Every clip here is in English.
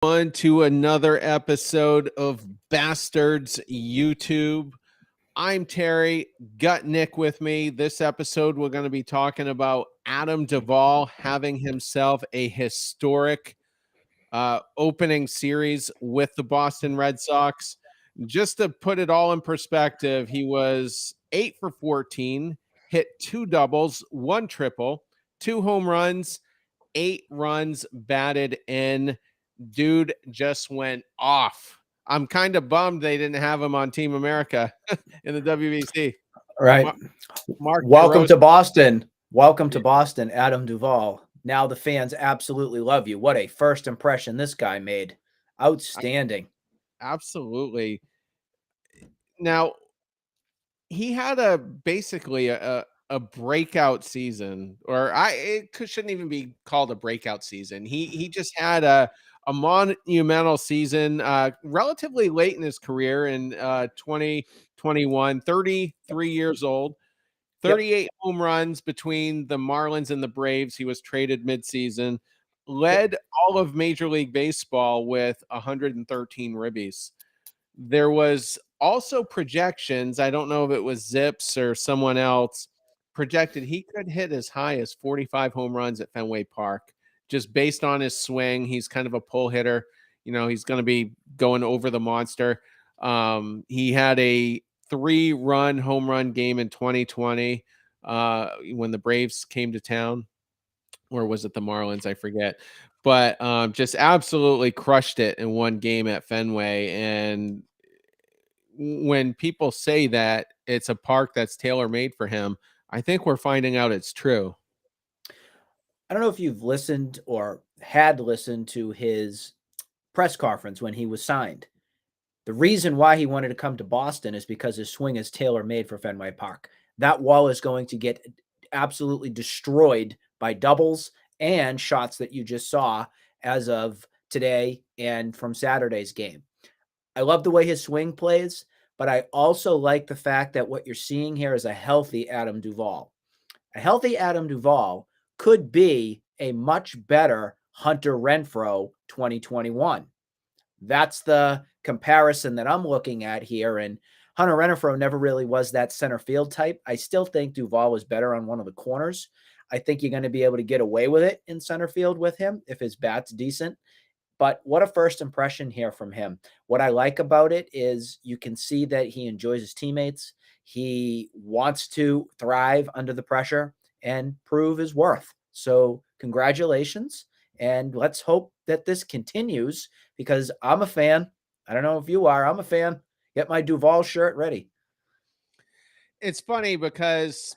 On to another episode of Bastards YouTube. I'm Terry, got Nick with me. This episode, we're going to be talking about Adam Duvall having himself a historic opening series with the Boston Red Sox. Just to put it all in perspective, he was 8 for 14, hit 2 doubles, 1 triple, 2 home runs, 8 runs batted in. Dude just went off. I'm kind of bummed they didn't have him on Team America in the WBC. Right. Mark Welcome DeRosa. to Boston. Welcome to Boston, Adam Duvall. Now the fans absolutely love you. What a first impression this guy made. Outstanding. Absolutely. Now, he had basically a breakout season, or shouldn't even be called a breakout season. He just had a monumental season relatively late in his career in 2021, 33 years old, 38 home runs between the Marlins and the Braves. He was traded midseason, led all of Major League Baseball with 113 ribbies. There was also projections, I don't know if it was Zips or someone else, projected he could hit as high as 45 home runs at Fenway Park, just based on his swing. He's kind of a pull hitter. You know, he's going to be going over the monster. He had a 3-run home run game in 2020 when the Braves came to town. Or was it the Marlins? I forget. But just absolutely crushed it in one game at Fenway. And when people say that it's a park that's tailor-made for him, I think we're finding out it's true. I don't know if you've listened or had listened to his press conference when he was signed. The reason why he wanted to come to Boston is because his swing is tailor-made for Fenway Park. That wall is going to get absolutely destroyed by doubles and shots that you just saw as of today and from Saturday's game. I love the way his swing plays, but I also like the fact that what you're seeing here is a healthy Adam Duvall. A healthy Adam Duvall could be a much better Hunter Renfroe 2021. That's the comparison that I'm looking at here. And Hunter Renfroe never really was that center field type. I still think Duvall was better on one of the corners. I think you're going to be able to get away with it in center field with him if his bat's decent. But what a first impression here from him. What I like about it is you can see that he enjoys his teammates. He wants to thrive under the pressure and prove his worth. So congratulations. And let's hope that this continues because I'm a fan. I don't know if you are. I'm a fan. Get my Duvall shirt ready. It's funny because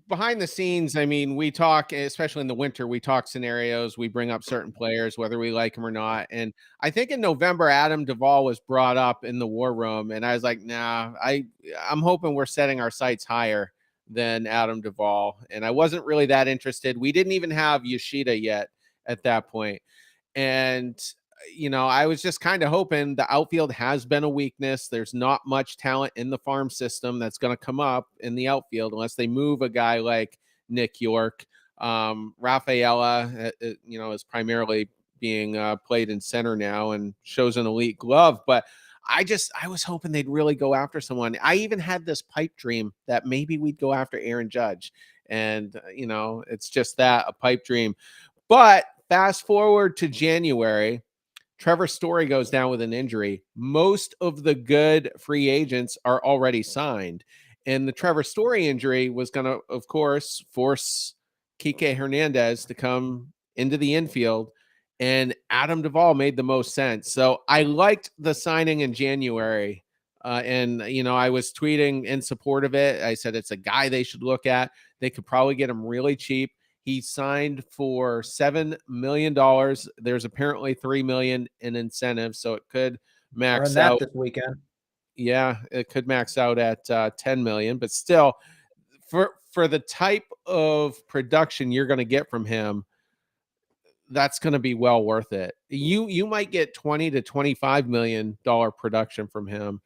behind the scenes, I mean, we talk, especially in the winter, we talk scenarios, we bring up certain players, whether we like them or not. And I think in November, Adam Duvall was brought up in the war room. And I was like, nah, I'm hoping we're setting our sights higher than Adam Duvall. And I wasn't really that interested. We didn't even have Yoshida yet at that point. And I was just kind of hoping. The outfield has been a weakness. There's not much talent in the farm system that's going to come up in the outfield unless they move a guy like Nick York. Rafaela, is primarily being played in center now and shows an elite glove. But I was hoping they'd really go after someone. I even had this pipe dream that maybe we'd go after Aaron Judge. And, it's just that, a pipe dream. But fast forward to January, Trevor Story goes down with an injury. Most of the good free agents are already signed. And the Trevor Story injury was going to, of course, force Kike Hernandez to come into the infield. And Adam Duvall made the most sense. So I liked the signing in January. And I was tweeting in support of it. I said it's a guy they should look at. They could probably get him really cheap. He signed for $7 million. There's apparently $3 million in incentives, so it could max out this weekend. Yeah, it could max out at $10 million, but still, for the type of production you're going to get from him, that's going to be well worth it. You might get $20 to $25 million production from him,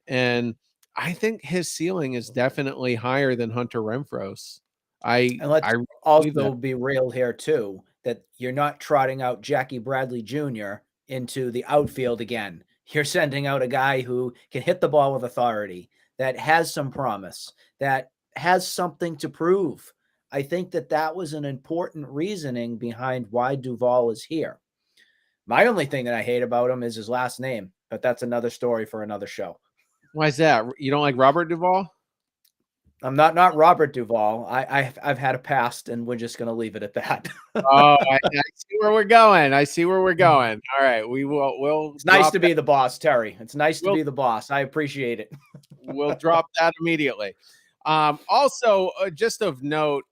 and I think his ceiling is definitely higher than Hunter Renfroe's. And let's also be real here too, that you're not trotting out Jackie Bradley Jr. into the outfield again. You're sending out a guy who can hit the ball with authority, that has some promise, that has something to prove. I think that was an important reasoning behind why Duvall is here. My only thing that I hate about him is his last name, but that's another story for another show. Why is that? You don't like Robert Duvall? I'm not Robert Duvall. I've had a past, and we're just going to leave it at that. Oh, I see where we're going. I see where we're going. All right, we'll It's nice drop to that. be the boss, Terry. It's nice to We'll be the boss. I appreciate it. we'll drop that immediately. Also, just of note,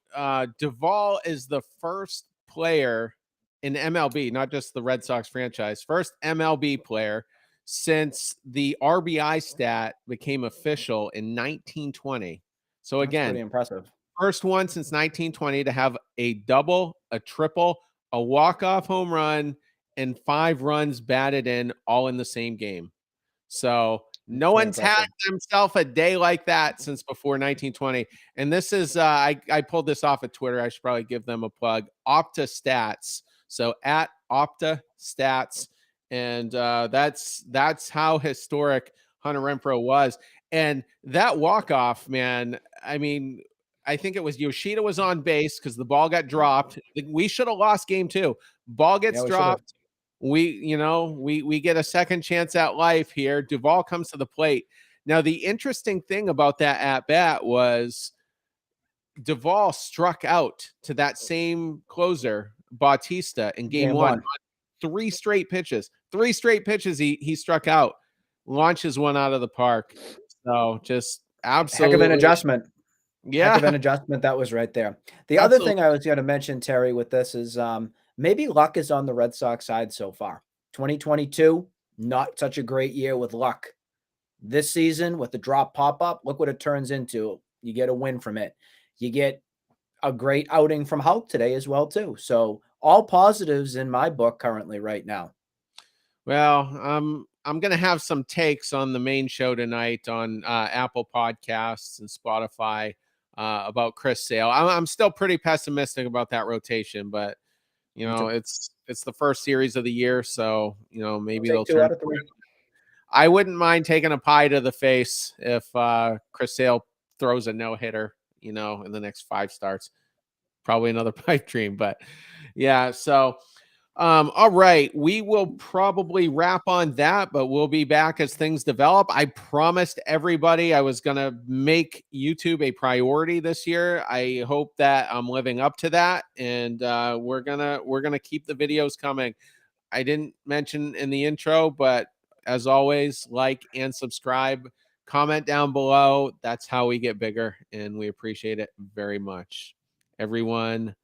Duvall is the first player in MLB, not just the Red Sox franchise, first MLB player since the RBI stat became official in 1920. So That's again, pretty impressive. first one since 1920 to have a double, a triple, a walk-off home run, and 5 runs batted in all in the same game. So no Pretty one's had impressive. themselves a day like that since before 1920. And this is I pulled this off of Twitter. I should probably give them a plug. Opta Stats. So at Opta Stats, and that's how historic Hunter Renfroe was. And that walk off, man. I mean, I think it was Yoshida was on base because the ball got dropped. We should have lost game 2. Ball gets Yeah, we should have. dropped. We get a second chance at life here. Duvall comes to the plate. Now, the interesting thing about that at bat was Duvall struck out to that same closer, Bautista, in game Game 1 on one. 3 straight pitches. 3 straight pitches he struck out, launches one out of the park. So just Heck of an absolutely, adjustment. Heck of yeah, an adjustment that was right there. The other absolutely. thing I was going to mention, Terry, with this is maybe luck is on the Red Sox side so far. 2022, not such a great year with luck. This season, with the drop pop up, look what it turns into. You get a win from it. You get a great outing from Hulk today as well, too. So all positives in my book currently right now. Well, I'm gonna have some takes on the main show tonight on Apple Podcasts and Spotify about Chris Sale. I'm still pretty pessimistic about that rotation, but Me too. it's the first series of the year, so I'll maybe they'll take 2 turn. out of 3. I wouldn't mind taking a pie to the face if Chris Sale throws a no hitter, in the next 5 starts. Probably another pipe dream, but yeah. So all right, we will probably wrap on that, but we'll be back as things develop. I promised everybody I was going to make YouTube a priority this year. I hope that I'm living up to that, and we're gonna keep the videos coming. I didn't mention in the intro, but as always, like and subscribe, comment down below. That's how we get bigger, and we appreciate it very much. Everyone,